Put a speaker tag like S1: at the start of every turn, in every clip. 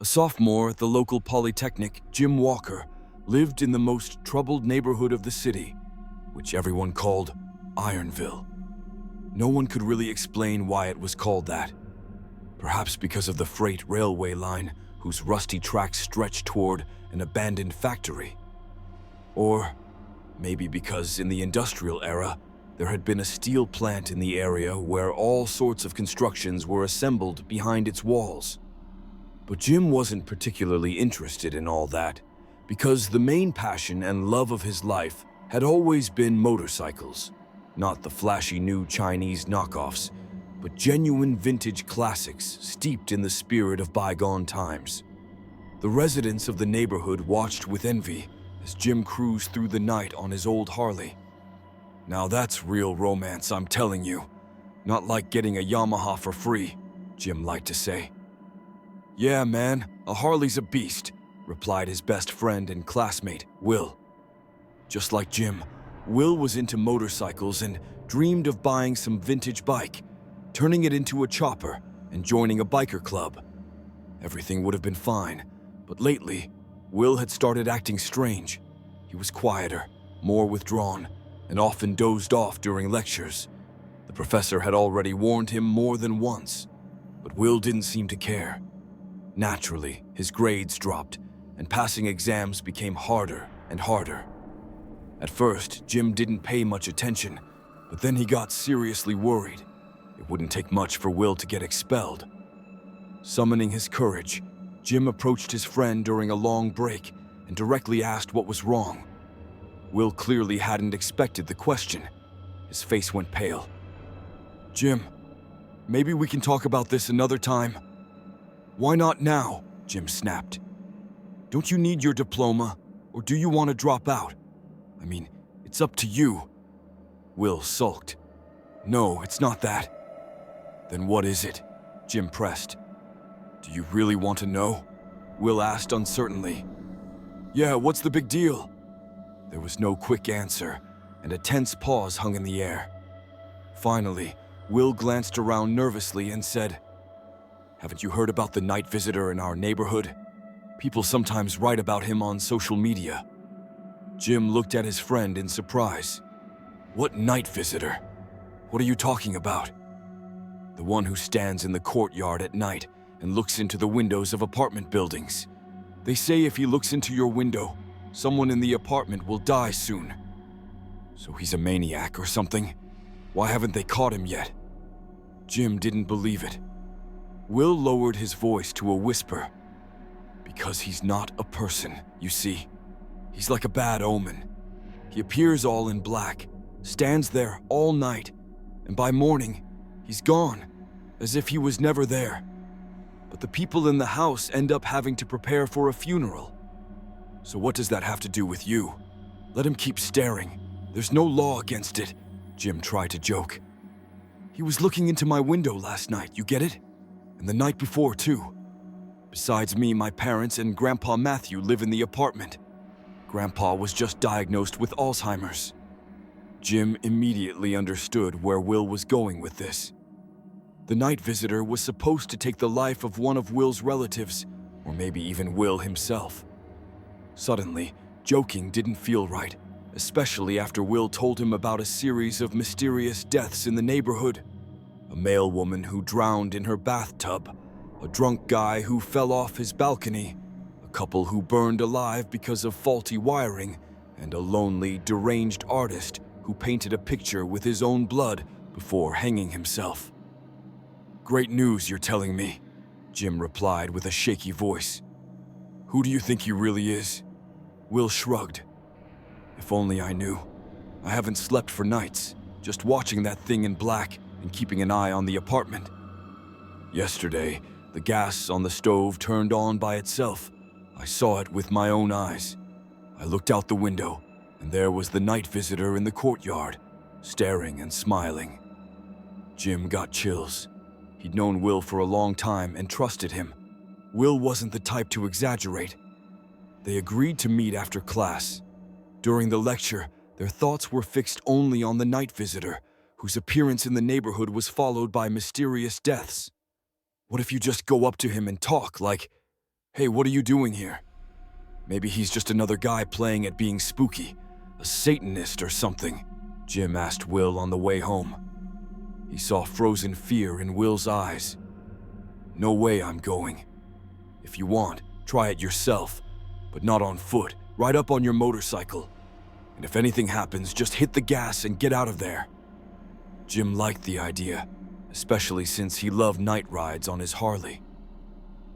S1: A sophomore at the local polytechnic, Jim Walker, lived in the most troubled neighborhood of the city, which everyone called Ironville. No one could really explain why it was called that. Perhaps because of the freight railway line whose rusty tracks stretched toward an abandoned factory. Or maybe because in the industrial era, there had been a steel plant in the area where all sorts of constructions were assembled behind its walls. But Jim wasn't particularly interested in all that, because the main passion and love of his life had always been motorcycles. Not the flashy new Chinese knockoffs, but genuine vintage classics steeped in the spirit of bygone times. The residents of the neighborhood watched with envy as Jim cruised through the night on his old Harley. Now that's real romance, I'm telling you. Not like getting a Yamaha for free, Jim liked to say. Yeah, man, a Harley's a beast, replied his best friend and classmate, Will. Just like Jim, Will was into motorcycles and dreamed of buying some vintage bike, turning it into a chopper, and joining a biker club. Everything would have been fine, but lately, Will had started acting strange. He was quieter, more withdrawn, and often dozed off during lectures. The professor had already warned him more than once, but Will didn't seem to care. Naturally, his grades dropped, and passing exams became harder and harder. At first, Jim didn't pay much attention, but then he got seriously worried. It wouldn't take much for Will to get expelled. Summoning his courage, Jim approached his friend during a long break and directly asked what was wrong. Will clearly hadn't expected the question. His face went pale. Jim, maybe we can talk about this another time. Why not now? Jim snapped. Don't you need your diploma, or do you want to drop out? I mean, it's up to you. Will sulked. No, it's not that. Then what is it? Jim pressed. Do you really want to know? Will asked uncertainly. Yeah, what's the big deal? There was no quick answer, and a tense pause hung in the air. Finally, Will glanced around nervously and said, Haven't you heard about the night visitor in our neighborhood? People sometimes write about him on social media. Jim looked at his friend in surprise. What night visitor? What are you talking about? The one who stands in the courtyard at night and looks into the windows of apartment buildings. They say if he looks into your window, someone in the apartment will die soon. So he's a maniac or something? Why haven't they caught him yet? Jim didn't believe it. Will lowered his voice to a whisper. Because he's not a person, you see. He's like a bad omen. He appears all in black, stands there all night, and by morning, he's gone, as if he was never there. But the people in the house end up having to prepare for a funeral. So what does that have to do with you? Let him keep staring. There's no law against it, Jim tried to joke. He was looking into my window last night, you get it? And the night before, too. Besides me, my parents and Grandpa Matthew live in the apartment. Grandpa was just diagnosed with Alzheimer's. Jim immediately understood where Will was going with this. The night visitor was supposed to take the life of one of Will's relatives, or maybe even Will himself. Suddenly, joking didn't feel right, especially after Will told him about a series of mysterious deaths in the neighborhood. A male woman who drowned in her bathtub, a drunk guy who fell off his balcony, a couple who burned alive because of faulty wiring, and a lonely, deranged artist who painted a picture with his own blood before hanging himself. Great news you're telling me, Jim replied with a shaky voice. Who do you think he really is? Will shrugged. If only I knew. I haven't slept for nights, just watching that thing in black and keeping an eye on the apartment. Yesterday, the gas on the stove turned on by itself. I saw it with my own eyes. I looked out the window, and there was the night visitor in the courtyard, staring and smiling. Jim got chills. He'd known Will for a long time and trusted him. Will wasn't the type to exaggerate. They agreed to meet after class. During the lecture, their thoughts were fixed only on the night visitor, whose appearance in the neighborhood was followed by mysterious deaths. What if you just go up to him and talk, like, Hey, what are you doing here? Maybe he's just another guy playing at being spooky, a Satanist or something, Jim asked Will on the way home. He saw frozen fear in Will's eyes. No way I'm going. If you want, try it yourself, but not on foot, ride up on your motorcycle. And if anything happens, just hit the gas and get out of there. Jim liked the idea, especially since he loved night rides on his Harley.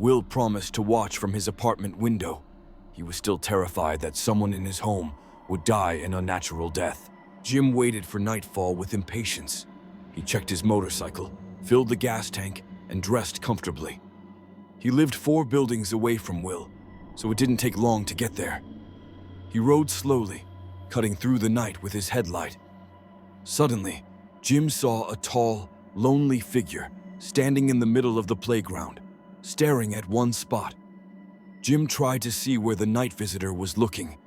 S1: Will promised to watch from his apartment window. He was still terrified that someone in his home would die an unnatural death. Jim waited for nightfall with impatience. He checked his motorcycle, filled the gas tank, and dressed comfortably. He lived 4 buildings away from Will, so it didn't take long to get there. He rode slowly, cutting through the night with his headlight. Suddenly, Jim saw a tall, lonely figure standing in the middle of the playground, staring at one spot. Jim tried to see where the night visitor was looking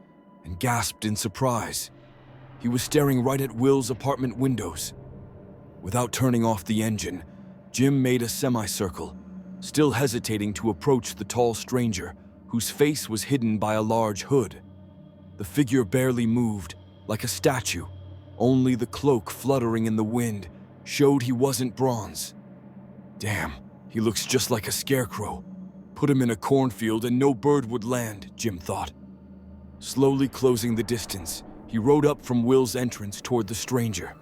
S1: and gasped in surprise. He was staring right at Will's apartment windows. Without turning off the engine, Jim made a semicircle, still hesitating to approach the tall stranger whose face was hidden by a large hood. The figure barely moved, like a statue. Only the cloak fluttering in the wind showed he wasn't bronze. Damn, he looks just like a scarecrow. Put him in a cornfield and no bird would land, Jim thought. Slowly closing the distance, he rode up from Will's entrance toward the stranger.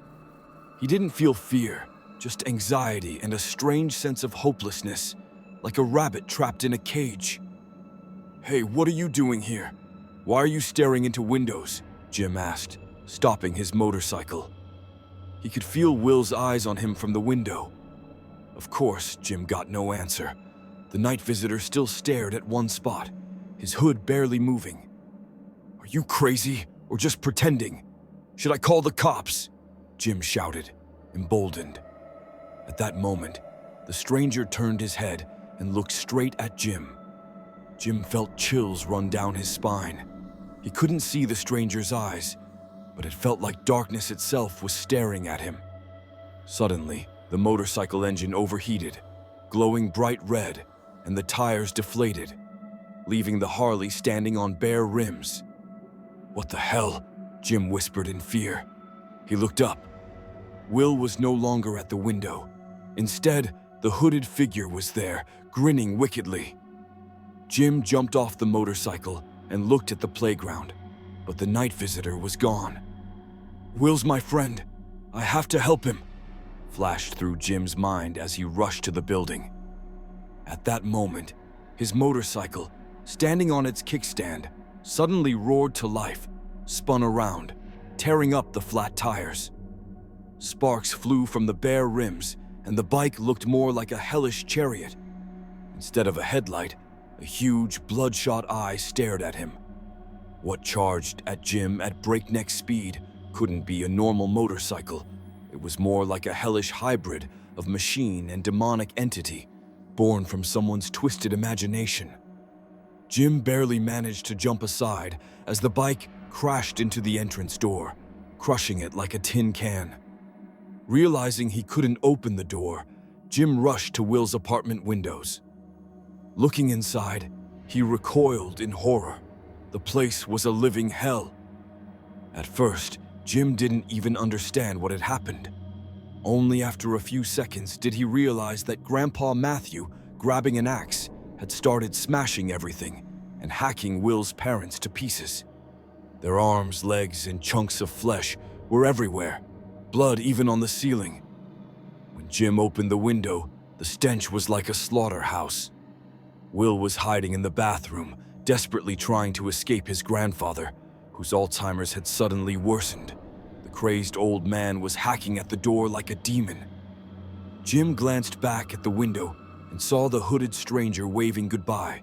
S1: He didn't feel fear, just anxiety and a strange sense of hopelessness, like a rabbit trapped in a cage. Hey, what are you doing here? Why are you staring into windows? Jim asked, stopping his motorcycle. He could feel Will's eyes on him from the window. Of course, Jim got no answer. The night visitor still stared at one spot, his hood barely moving. Are you crazy or just pretending? Should I call the cops? Jim shouted, emboldened. At that moment, the stranger turned his head and looked straight at Jim. Jim felt chills run down his spine. He couldn't see the stranger's eyes, but it felt like darkness itself was staring at him. Suddenly, the motorcycle engine overheated, glowing bright red, and the tires deflated, leaving the Harley standing on bare rims. What the hell? Jim whispered in fear. He looked up. Will was no longer at the window. Instead, the hooded figure was there, grinning wickedly. Jim jumped off the motorcycle and looked at the playground, but the night visitor was gone. Will's my friend. I have to help him, flashed through Jim's mind as he rushed to the building. At that moment, his motorcycle, standing on its kickstand, suddenly roared to life, spun around, tearing up the flat tires. Sparks flew from the bare rims, and the bike looked more like a hellish chariot. Instead of a headlight, a huge, bloodshot eye stared at him. What charged at Jim at breakneck speed couldn't be a normal motorcycle. It was more like a hellish hybrid of machine and demonic entity, born from someone's twisted imagination. Jim barely managed to jump aside as the bike crashed into the entrance door, crushing it like a tin can. Realizing he couldn't open the door, Jim rushed to Will's apartment windows. Looking inside, he recoiled in horror. The place was a living hell. At first, Jim didn't even understand what had happened. Only after a few seconds did he realize that Grandpa Matthew, grabbing an axe, had started smashing everything and hacking Will's parents to pieces. Their arms, legs, and chunks of flesh were everywhere, blood even on the ceiling. When Jim opened the window, the stench was like a slaughterhouse. Will was hiding in the bathroom, desperately trying to escape his grandfather, whose Alzheimer's had suddenly worsened. The crazed old man was hacking at the door like a demon. Jim glanced back at the window and saw the hooded stranger waving goodbye.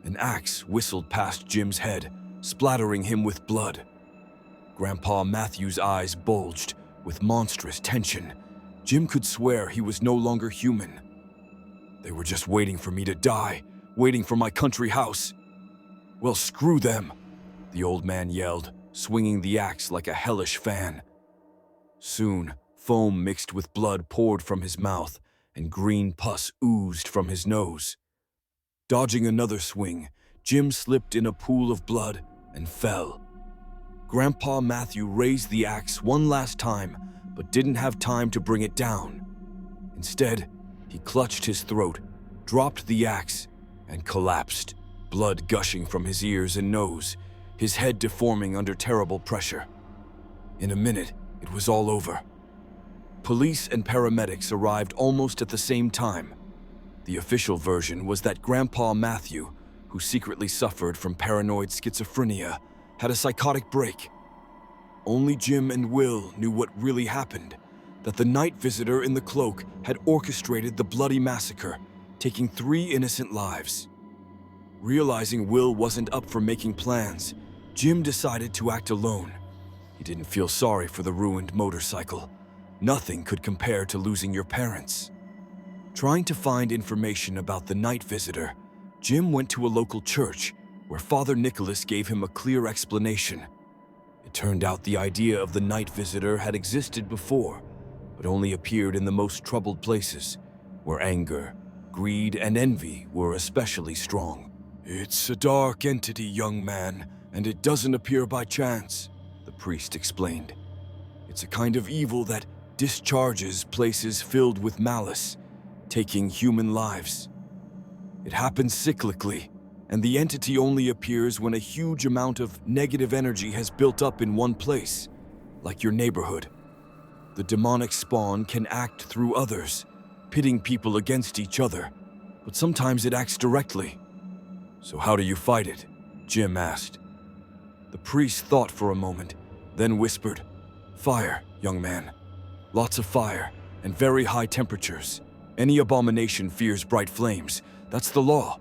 S1: An axe whistled past Jim's head, splattering him with blood. Grandpa Matthew's eyes bulged with monstrous tension. Jim could swear he was no longer human. They were just waiting for me to die, waiting for my country house. Well, screw them, the old man yelled, swinging the axe like a hellish fan. Soon, foam mixed with blood poured from his mouth, and green pus oozed from his nose. Dodging another swing, Jim slipped in a pool of blood and fell. Grandpa Matthew raised the axe one last time, but didn't have time to bring it down. Instead, he clutched his throat, dropped the axe, and collapsed, blood gushing from his ears and nose, his head deforming under terrible pressure. In a minute, it was all over. Police and paramedics arrived almost at the same time. The official version was that Grandpa Matthew, who secretly suffered from paranoid schizophrenia, had a psychotic break. Only Jim and Will knew what really happened, that the night visitor in the cloak had orchestrated the bloody massacre, taking 3 innocent lives. Realizing Will wasn't up for making plans, Jim decided to act alone. He didn't feel sorry for the ruined motorcycle. Nothing could compare to losing your parents. Trying to find information about the night visitor, Jim went to a local church where Father Nicholas gave him a clear explanation. It turned out the idea of the night visitor had existed before, but only appeared in the most troubled places, where anger, greed, and envy were especially strong. "It's a dark entity, young man, and it doesn't appear by chance," the priest explained. "It's a kind of evil that discharges places filled with malice, taking human lives. It happens cyclically, and the entity only appears when a huge amount of negative energy has built up in one place, like your neighborhood. The demonic spawn can act through others, pitting people against each other, but sometimes it acts directly." "So how do you fight it?" Jim asked. The priest thought for a moment, then whispered, "Fire, young man. Lots of fire, and very high temperatures. Any abomination fears bright flames. That's the law."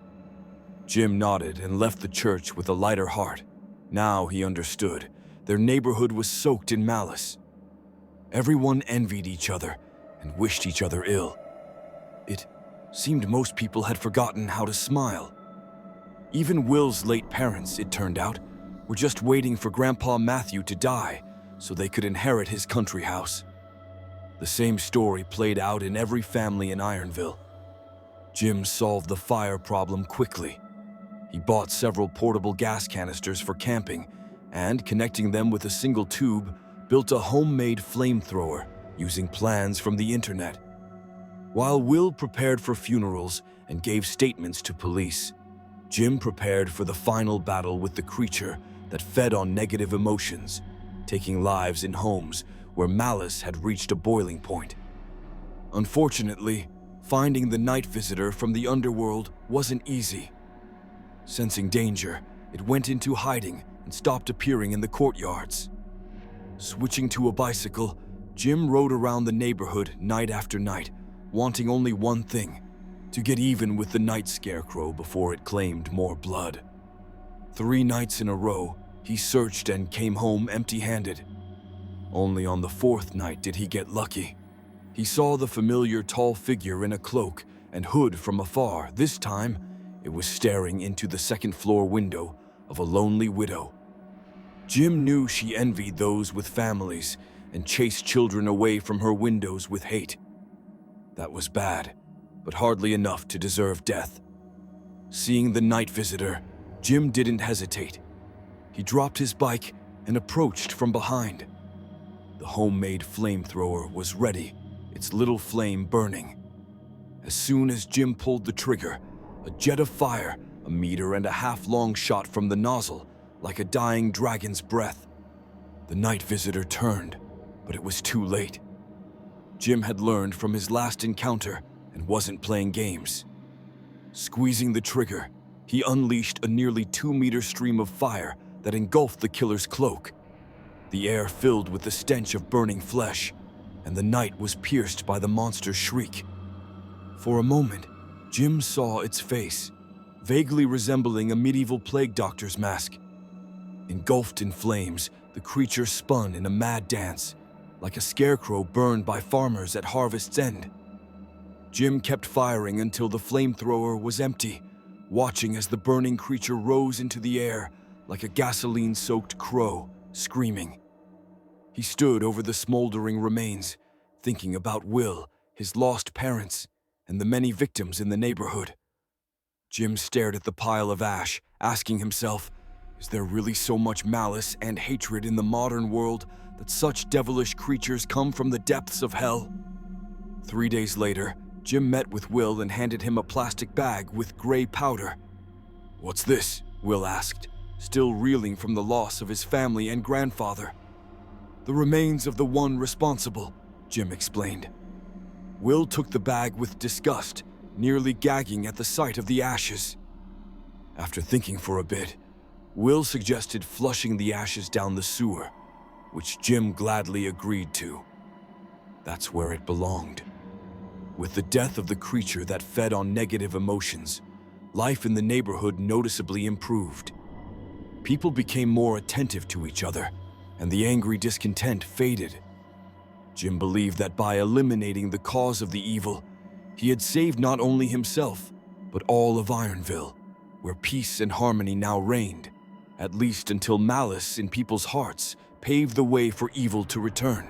S1: Jim nodded and left the church with a lighter heart. Now he understood. Their neighborhood was soaked in malice. Everyone envied each other and wished each other ill. It seemed most people had forgotten how to smile. Even Will's late parents, it turned out, were just waiting for Grandpa Matthew to die so they could inherit his country house. The same story played out in every family in Ironville. Jim solved the fire problem quickly. He bought several portable gas canisters for camping and, connecting them with a single tube, built a homemade flamethrower using plans from the internet. While Will prepared for funerals and gave statements to police, Jim prepared for the final battle with the creature that fed on negative emotions, taking lives in homes where malice had reached a boiling point. Unfortunately, finding the night visitor from the underworld wasn't easy. Sensing danger, it went into hiding and stopped appearing in the courtyards. Switching to a bicycle, Jim rode around the neighborhood night after night, wanting only one thing: to get even with the night scarecrow before it claimed more blood. 3 nights in a row, he searched and came home empty-handed. Only on the 4th night did he get lucky. He saw the familiar tall figure in a cloak and hood from afar. This time, it was staring into the 2nd-floor window of a lonely widow. Jim knew she envied those with families and chased children away from her windows with hate. That was bad, but hardly enough to deserve death. Seeing the night visitor, Jim didn't hesitate. He dropped his bike and approached from behind. The homemade flamethrower was ready, its little flame burning. As soon as Jim pulled the trigger, a jet of fire, 1.5 meters long, shot from the nozzle, like a dying dragon's breath. The night visitor turned, but it was too late. Jim had learned from his last encounter and wasn't playing games. Squeezing the trigger, he unleashed a nearly 2-meter stream of fire that engulfed the killer's cloak. The air filled with the stench of burning flesh, and the night was pierced by the monster's shriek. For a moment, Jim saw its face, vaguely resembling a medieval plague doctor's mask. Engulfed in flames, the creature spun in a mad dance, like a scarecrow burned by farmers at harvest's end. Jim kept firing until the flamethrower was empty, watching as the burning creature rose into the air like a gasoline-soaked crow, screaming. He stood over the smoldering remains, thinking about Will, his lost parents, and the many victims in the neighborhood. Jim stared at the pile of ash, asking himself, is there really so much malice and hatred in the modern world that such devilish creatures come from the depths of hell? 3 days later, Jim met with Will and handed him a plastic bag with gray powder. "What's this?" Will asked, still reeling from the loss of his family and grandfather. "The remains of the one responsible," Jim explained. Will took the bag with disgust, nearly gagging at the sight of the ashes. After thinking for a bit, Will suggested flushing the ashes down the sewer, which Jim gladly agreed to. That's where it belonged. With the death of the creature that fed on negative emotions, life in the neighborhood noticeably improved. People became more attentive to each other, and the angry discontent faded. Jim believed that by eliminating the cause of the evil, he had saved not only himself, but all of Ironville, where peace and harmony now reigned, at least until malice in people's hearts paved the way for evil to return.